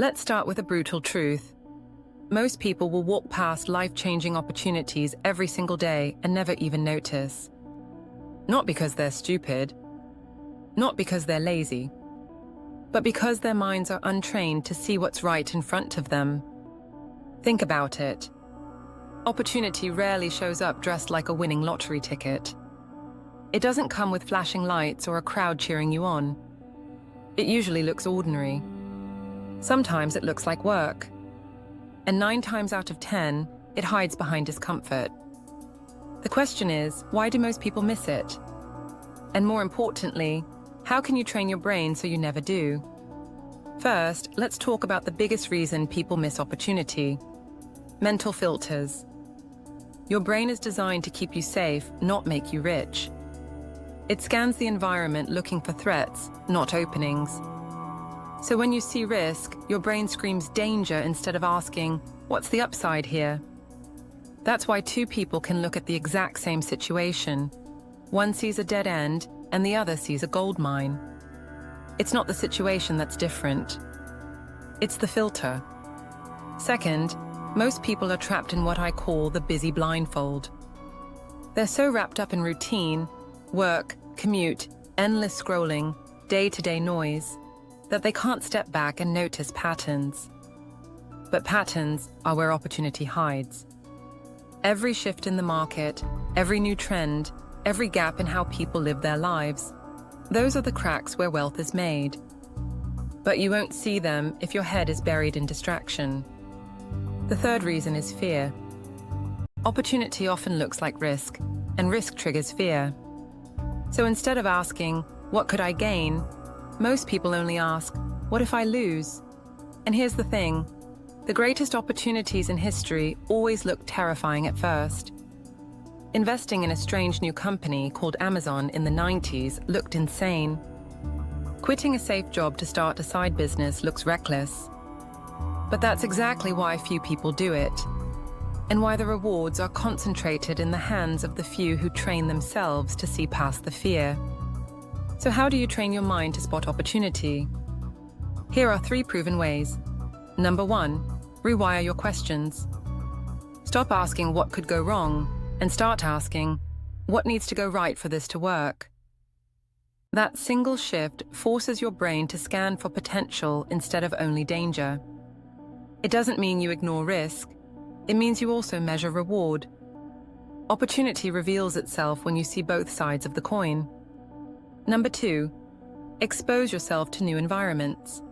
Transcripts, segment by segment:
Let's start with a brutal truth. Most people will walk past life-changing opportunities every single day and never even notice. Not because they're stupid, not because they're lazy, but because their minds are untrained to see what's right in front of them. Think about it. Opportunity rarely shows up dressed like a winning lottery ticket. It doesn't come with flashing lights or a crowd cheering you on. It usually looks ordinary. Sometimes it looks like work. And 9 times out of 10, it hides behind discomfort. The question is, why do most people miss it? And more importantly, how can you train your brain so you never do? First, let's talk about the biggest reason people miss opportunity: mental filters. Your brain is designed to keep you safe, not make you rich. It scans the environment looking for threats, not openings. So when you see risk, your brain screams danger instead of asking, what's the upside here? That's why 2 people can look at the exact same situation. One sees a dead end, and the other sees a gold mine. It's not the situation that's different. It's the filter. Second, most people are trapped in what I call the busy blindfold. They're so wrapped up in routine, work, commute, endless scrolling, day-to-day noise, that they can't step back and notice patterns. But patterns are where opportunity hides. Every shift in the market, every new trend, every gap in how people live their lives, those are the cracks where wealth is made. But you won't see them if your head is buried in distraction. The third reason is fear. Opportunity often looks like risk, and risk triggers fear. So instead of asking, what could I gain? Most people only ask, what if I lose? And here's the thing, the greatest opportunities in history always look terrifying at first. Investing in a strange new company called Amazon in the 90s looked insane. Quitting a safe job to start a side business looks reckless. But that's exactly why few people do it, and why the rewards are concentrated in the hands of the few who train themselves to see past the fear. So how do you train your mind to spot opportunity? Here are 3 proven ways. Number 1, rewire your questions. Stop asking what could go wrong and start asking, what needs to go right for this to work? That single shift forces your brain to scan for potential instead of only danger. It doesn't mean you ignore risk. It means you also measure reward. Opportunity reveals itself when you see both sides of the coin. Number 2, expose yourself to new environments.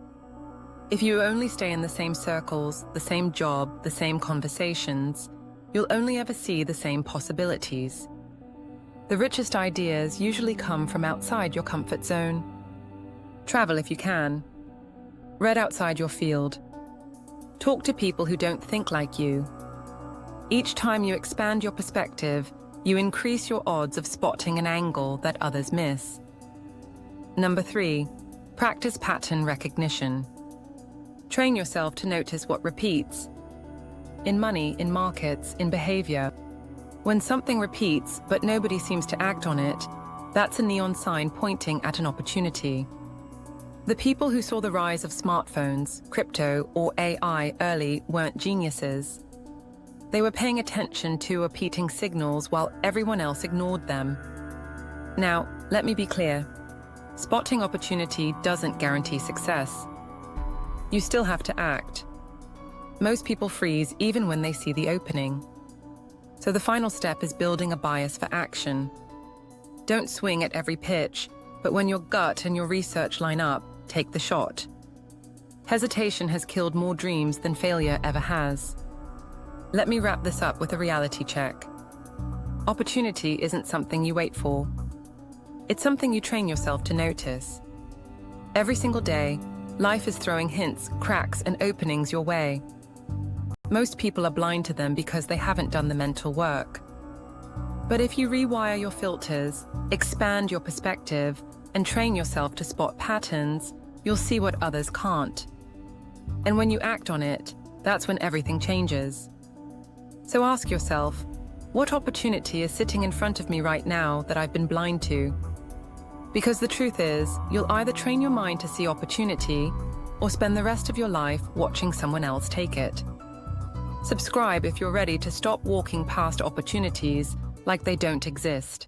If you only stay in the same circles, the same job, the same conversations, you'll only ever see the same possibilities. The richest ideas usually come from outside your comfort zone. Travel if you can. Read outside your field. Talk to people who don't think like you. Each time you expand your perspective, you increase your odds of spotting an angle that others miss. Number 3, practice pattern recognition. Train yourself to notice what repeats. In money, in markets, in behavior. When something repeats but nobody seems to act on it, that's a neon sign pointing at an opportunity. The people who saw the rise of smartphones, crypto, or AI early weren't geniuses. They were paying attention to repeating signals while everyone else ignored them. Now, let me be clear. Spotting opportunity doesn't guarantee success. You still have to act. Most people freeze even when they see the opening. So the final step is building a bias for action. Don't swing at every pitch, but when your gut and your research line up, take the shot. Hesitation has killed more dreams than failure ever has. Let me wrap this up with a reality check. Opportunity isn't something you wait for. It's something you train yourself to notice. Every single day, life is throwing hints, cracks, and openings your way. Most people are blind to them because they haven't done the mental work. But if you rewire your filters, expand your perspective, and train yourself to spot patterns, you'll see what others can't. And when you act on it, that's when everything changes. So ask yourself, what opportunity is sitting in front of me right now that I've been blind to? Because the truth is, you'll either train your mind to see opportunity, or spend the rest of your life watching someone else take it. Subscribe if you're ready to stop walking past opportunities like they don't exist.